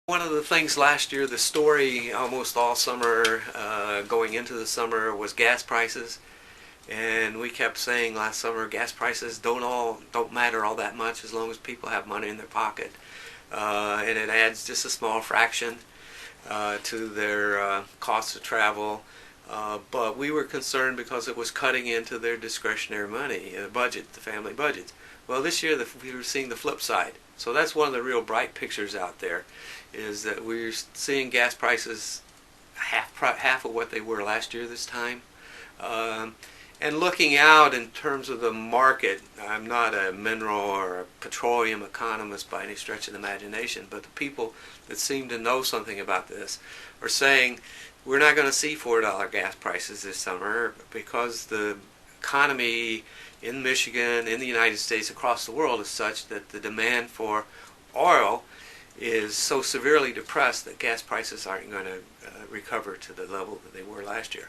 One of the things last year, the story almost all summer, going into the summer, was gas prices, and we kept saying last summer, gas prices don't matter all that much as long as people have money in their pocket, and it adds just a small fraction to their cost of travel. But we were concerned because it was cutting into their discretionary money, budget, the family budgets. Well, this year we were seeing the flip side. So that's one of the real bright pictures out there, is that we're seeing gas prices half of what they were last year this time. And looking out in terms of the market, I'm not a mineral or a petroleum economist by any stretch of the imagination, but the people that seem to know something about this are saying we're not going to see $4 gas prices this summer because the economy in Michigan, in the United States, across the world is such that the demand for oil is so severely depressed that gas prices aren't going to recover to the level that they were last year.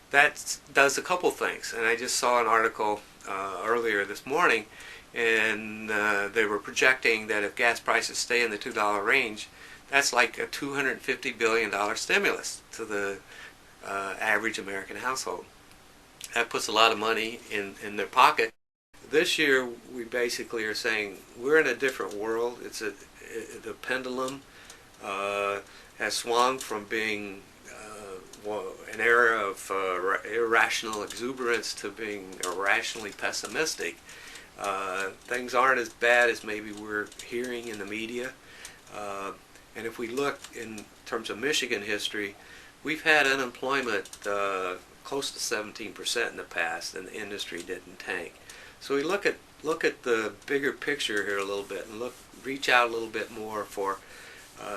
That does a couple things, and I just saw an article earlier this morning, and they were projecting that if gas prices stay in the $2 range, that's like a $250 billion stimulus to the average American household. That puts a lot of money in their pocket. This year, we basically are saying we're in a different world. The pendulum has swung from being an era of irrational exuberance to being irrationally pessimistic. Things aren't as bad as maybe we're hearing in the media. And if we look in terms of Michigan history, we've had unemployment close to 17% in the past, and the industry didn't tank. So we look at the bigger picture here a little bit, and reach out a little bit more for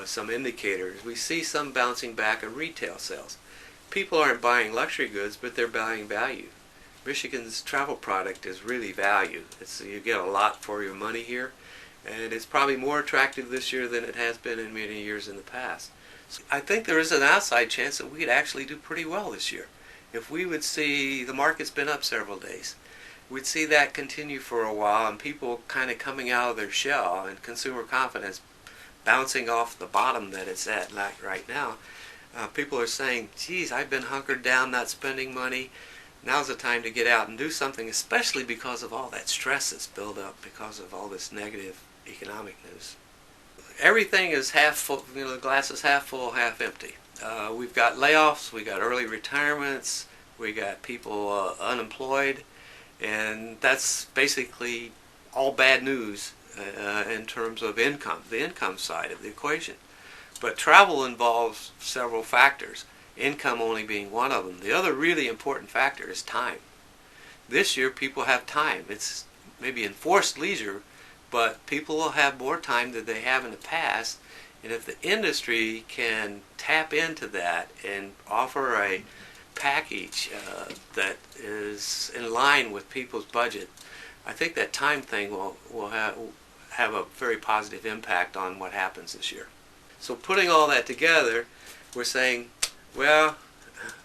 some indicators. We see some bouncing back in retail sales. People aren't buying luxury goods, but they're buying value. Michigan's travel product is really value. You get a lot for your money here, and it's probably more attractive this year than it has been in many years in the past. So I think there is an outside chance that we'd actually do pretty well this year. If we would see the market's been up several days, we'd see that continue for a while, and people kind of coming out of their shell, and consumer confidence bouncing off the bottom that it's at right now. People are saying, geez, I've been hunkered down, not spending money. Now's the time to get out and do something, especially because of all that stress that's built up because of all this negative economic news. Everything is half full, the glass is half full, half empty. We've got layoffs, we got early retirements, we got people unemployed, and that's basically all bad news in terms of income, the income side of the equation. But travel involves several factors, income only being one of them. The other really important factor is time. This year people have time. It's maybe enforced leisure, but people will have more time than they have in the past. And if the industry can tap into that and offer a package that is in line with people's budget, I think that time thing will have a very positive impact on what happens this year. So putting all that together, we're saying, well,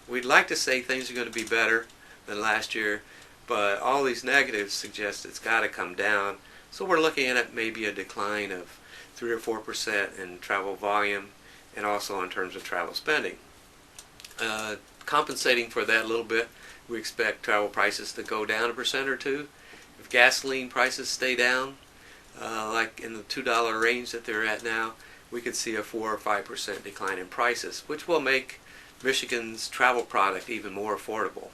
we'd like to say things are going to be better than last year, but all these negatives suggest it's got to come down. So we're looking at maybe a decline of 3 or 4% in travel volume, and also in terms of travel spending. Compensating for that a little bit, we expect travel prices to go down 1% or 2%. If gasoline prices stay down, like in the $2 range that they're at now, we could see a 4 or 5% decline in prices, which will make Michigan's travel product even more affordable.